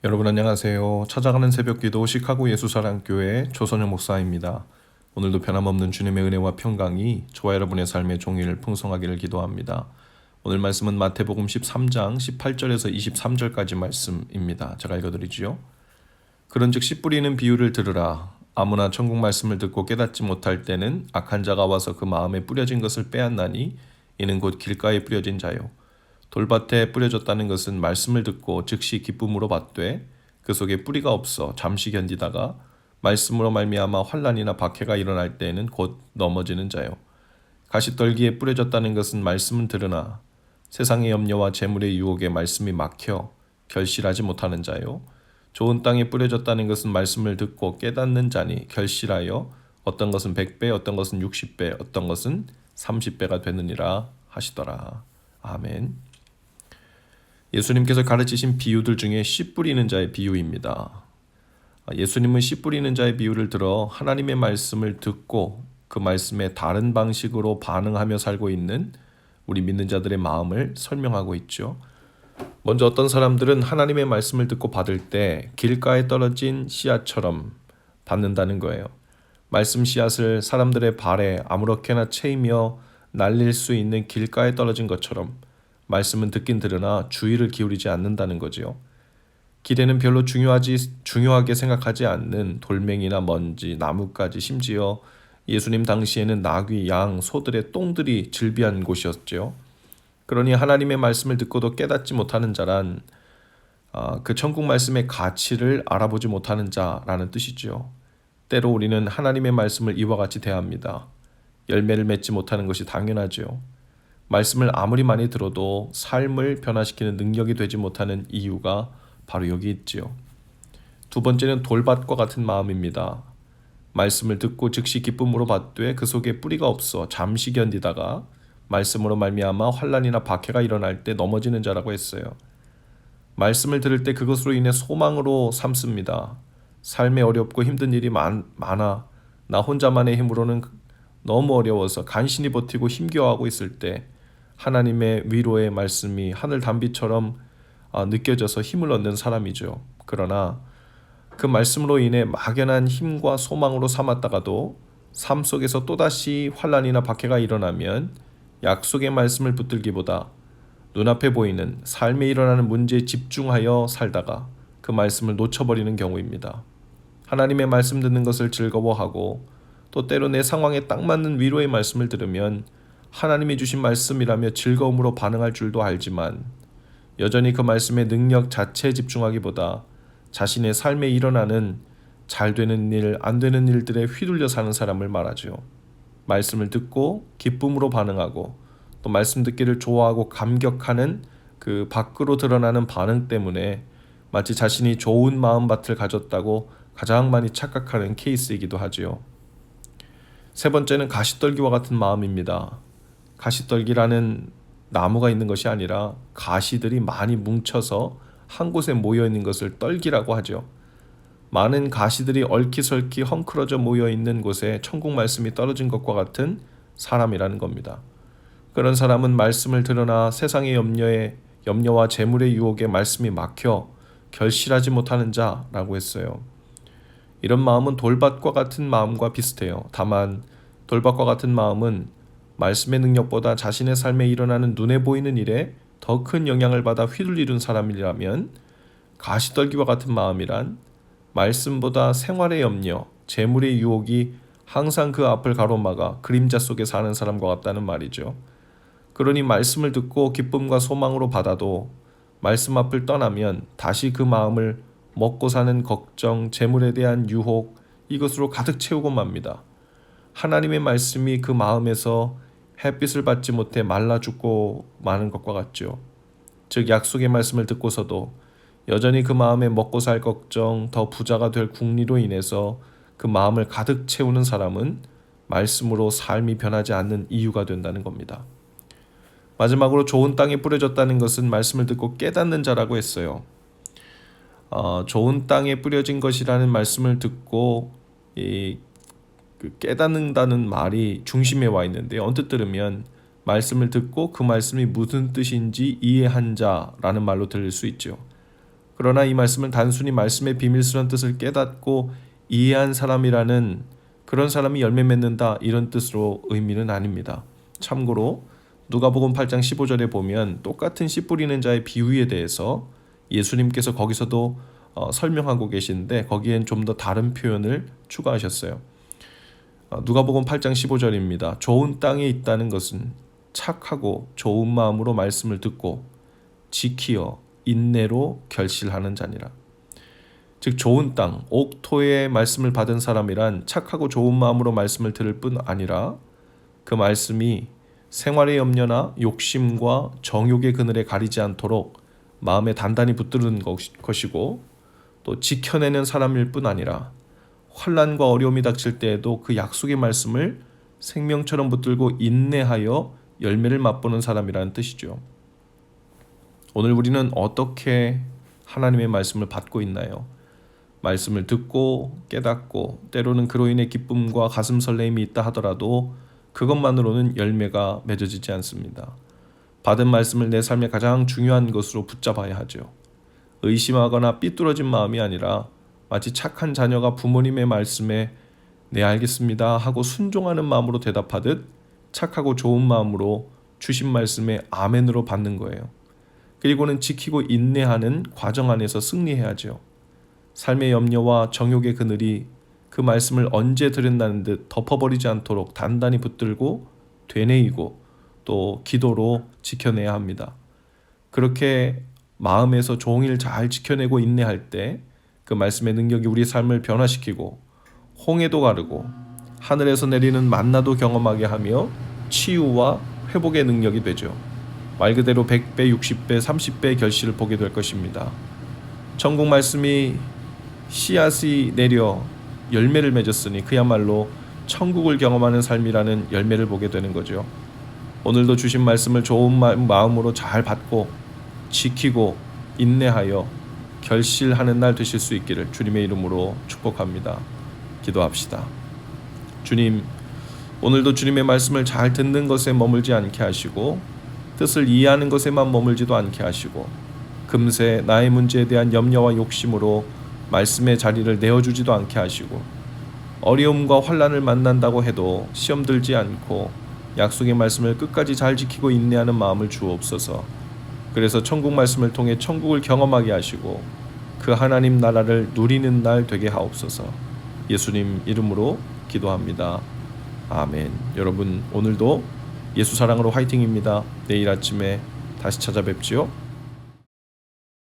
여러분 안녕하세요. 찾아가는 새벽기도 시카고 예수사랑교회 조선영 목사입니다. 오늘도 변함없는 주님의 은혜와 평강이 저와 여러분의 삶의 종일 풍성하기를 기도합니다. 오늘 말씀은 마태복음 13장 18절에서 23절까지 말씀입니다. 제가 읽어드리지요. 그런즉 씨 뿌리는 비유를 들으라. 아무나 천국 말씀을 듣고 깨닫지 못할 때는 악한 자가 와서 그 마음에 뿌려진 것을 빼앗나니 이는 곧 길가에 뿌려진 자요. 돌밭에 뿌려졌다는 것은 말씀을 듣고 즉시 기쁨으로 받되 그 속에 뿌리가 없어 잠시 견디다가 말씀으로 말미암아 환난이나 박해가 일어날 때에는 곧 넘어지는 자요. 가시떨기에 뿌려졌다는 것은 말씀은 들으나 세상의 염려와 재물의 유혹에 말씀이 막혀 결실하지 못하는 자요. 좋은 땅에 뿌려졌다는 것은 말씀을 듣고 깨닫는 자니 결실하여 어떤 것은 100배, 어떤 것은 60배, 어떤 것은 30배가 되느니라 하시더라. 아멘. 예수님께서 가르치신 비유들 중에 씨 뿌리는 자의 비유입니다. 예수님은 씨 뿌리는 자의 비유를 들어 하나님의 말씀을 듣고 그 말씀에 다른 방식으로 반응하며 살고 있는 우리 믿는 자들의 마음을 설명하고 있죠. 먼저 어떤 사람들은 하나님의 말씀을 듣고 받을 때 길가에 떨어진 씨앗처럼 받는다는 거예요. 말씀 씨앗을 사람들의 발에 아무렇게나 채이며 날릴 수 있는 길가에 떨어진 것처럼 말씀은 듣긴 들으나 주의를 기울이지 않는다는 거지요. 길에는 별로 중요하게 생각하지 않는 돌멩이나 먼지, 나무까지 심지어 예수님 당시에는 나귀, 양, 소들의 똥들이 즐비한 곳이었죠. 그러니 하나님의 말씀을 듣고도 깨닫지 못하는 자란 그 천국 말씀의 가치를 알아보지 못하는 자라는 뜻이죠. 때로 우리는 하나님의 말씀을 이와 같이 대합니다. 열매를 맺지 못하는 것이 당연하죠. 말씀을 아무리 많이 들어도 삶을 변화시키는 능력이 되지 못하는 이유가 바로 여기 있지요. 두 번째는 돌밭과 같은 마음입니다. 말씀을 듣고 즉시 기쁨으로 받되 그 속에 뿌리가 없어 잠시 견디다가 말씀으로 말미암아 환난이나 박해가 일어날 때 넘어지는 자라고 했어요. 말씀을 들을 때 그것으로 인해 소망으로 삼습니다. 삶에 어렵고 힘든 일이 많아 나 혼자만의 힘으로는 너무 어려워서 간신히 버티고 힘겨워하고 있을 때 하나님의 위로의 말씀이 하늘 단비처럼 느껴져서 힘을 얻는 사람이죠. 그러나 그 말씀으로 인해 막연한 힘과 소망으로 삼았다가도 삶 속에서 또다시 환난이나 박해가 일어나면 약속의 말씀을 붙들기보다 눈앞에 보이는 삶에 일어나는 문제에 집중하여 살다가 그 말씀을 놓쳐버리는 경우입니다. 하나님의 말씀 듣는 것을 즐거워하고 또 때로 내 상황에 딱 맞는 위로의 말씀을 들으면 하나님이 주신 말씀이라며 즐거움으로 반응할 줄도 알지만 여전히 그 말씀의 능력 자체에 집중하기보다 자신의 삶에 일어나는 잘 되는 일, 안 되는 일들에 휘둘려 사는 사람을 말하죠. 말씀을 듣고 기쁨으로 반응하고 또 말씀 듣기를 좋아하고 감격하는 그 밖으로 드러나는 반응 때문에 마치 자신이 좋은 마음밭을 가졌다고 가장 많이 착각하는 케이스이기도 하지요. 세 번째는 가시떨기와 같은 마음입니다. 가시떨기라는 나무가 있는 것이 아니라 가시들이 많이 뭉쳐서 한 곳에 모여 있는 것을 떨기라고 하죠. 많은 가시들이 얼키설키 헝클어져 모여 있는 곳에 천국 말씀이 떨어진 것과 같은 사람이라는 겁니다. 그런 사람은 말씀을 들으나 세상의 염려와 재물의 유혹에 말씀이 막혀 결실하지 못하는 자라고 했어요. 이런 마음은 돌밭과 같은 마음과 비슷해요. 다만 돌밭과 같은 마음은 말씀의 능력보다 자신의 삶에 일어나는 눈에 보이는 일에 더 큰 영향을 받아 휘둘리는 사람이라면 가시떨기와 같은 마음이란 말씀보다 생활의 염려, 재물의 유혹이 항상 그 앞을 가로막아 그림자 속에 사는 사람과 같다는 말이죠. 그러니 말씀을 듣고 기쁨과 소망으로 받아도 말씀 앞을 떠나면 다시 그 마음을 먹고 사는 걱정, 재물에 대한 유혹, 이것으로 가득 채우고 맙니다. 하나님의 말씀이 그 마음에서 햇빛을 받지 못해 말라 죽고 마는 것과 같죠. 즉 약속의 말씀을 듣고서도 여전히 그 마음에 먹고 살 걱정, 더 부자가 될 궁리로 인해서 그 마음을 가득 채우는 사람은 말씀으로 삶이 변하지 않는 이유가 된다는 겁니다. 마지막으로 좋은 땅에 뿌려졌다는 것은 말씀을 듣고 깨닫는 자라고 했어요. 좋은 땅에 뿌려진 것이라는 말씀을 듣고 깨닫는다는 말이 중심에 와 있는데 언뜻 들으면 말씀을 듣고 그 말씀이 무슨 뜻인지 이해한 자라는 말로 들릴 수 있죠. 그러나 이 말씀을 단순히 말씀의 비밀스러운 뜻을 깨닫고 이해한 사람이라는 그런 사람이 열매 맺는다 이런 뜻으로 의미는 아닙니다. 참고로 누가복음 8장 15절에 보면 똑같은 씨 뿌리는 자의 비유에 대해서 예수님께서 거기서도 설명하고 계신데 거기엔 좀 더 다른 표현을 추가하셨어요. 누가복음 8장 15절입니다. 좋은 땅에 있다는 것은 착하고 좋은 마음으로 말씀을 듣고 지키어 인내로 결실하는 자니라. 즉 좋은 땅, 옥토의 말씀을 받은 사람이란 착하고 좋은 마음으로 말씀을 들을 뿐 아니라 그 말씀이 생활의 염려나 욕심과 정욕의 그늘에 가리지 않도록 마음에 단단히 붙드는 것이고 또 지켜내는 사람일 뿐 아니라 환난과 어려움이 닥칠 때에도 그 약속의 말씀을 생명처럼 붙들고 인내하여 열매를 맛보는 사람이라는 뜻이죠. 오늘 우리는 어떻게 하나님의 말씀을 받고 있나요? 말씀을 듣고 깨닫고 때로는 그로 인해 기쁨과 가슴 설레임이 있다 하더라도 그것만으로는 열매가 맺어지지 않습니다. 받은 말씀을 내 삶의 가장 중요한 것으로 붙잡아야 하죠. 의심하거나 삐뚤어진 마음이 아니라 마치 착한 자녀가 부모님의 말씀에 네 알겠습니다 하고 순종하는 마음으로 대답하듯 착하고 좋은 마음으로 주신 말씀에 아멘으로 받는 거예요. 그리고는 지키고 인내하는 과정 안에서 승리해야죠. 삶의 염려와 정욕의 그늘이 그 말씀을 언제 들은다는 듯 덮어버리지 않도록 단단히 붙들고 되뇌이고 또 기도로 지켜내야 합니다. 그렇게 마음에서 종일 잘 지켜내고 인내할 때 그 말씀의 능력이 우리 삶을 변화시키고 홍해도 가르고 하늘에서 내리는 만나도 경험하게 하며 치유와 회복의 능력이 되죠. 말 그대로 100배, 60배, 30배의 결실을 보게 될 것입니다. 천국 말씀이 씨앗이 내려 열매를 맺었으니 그야말로 천국을 경험하는 삶이라는 열매를 보게 되는 거죠. 오늘도 주신 말씀을 좋은 마음으로 잘 받고 지키고 인내하여 결실하는 날 되실 수 있기를 주님의 이름으로 축복합니다. 기도합시다. 주님, 오늘도 주님의 말씀을 잘 듣는 것에 머물지 않게 하시고 뜻을 이해하는 것에만 머물지도 않게 하시고 금세 나의 문제에 대한 염려와 욕심으로 말씀의 자리를 내어주지도 않게 하시고 어려움과 환난을 만난다고 해도 시험 들지 않고 약속의 말씀을 끝까지 잘 지키고 인내하는 마음을 주옵소서. 그래서 천국 말씀을 통해 천국을 경험하게 하시고 그 하나님 나라를 누리는 날 되게 하옵소서. 예수님 이름으로 기도합니다. 아멘. 여러분 오늘도 예수 사랑으로 화이팅입니다. 내일 아침에 다시 찾아뵙지요.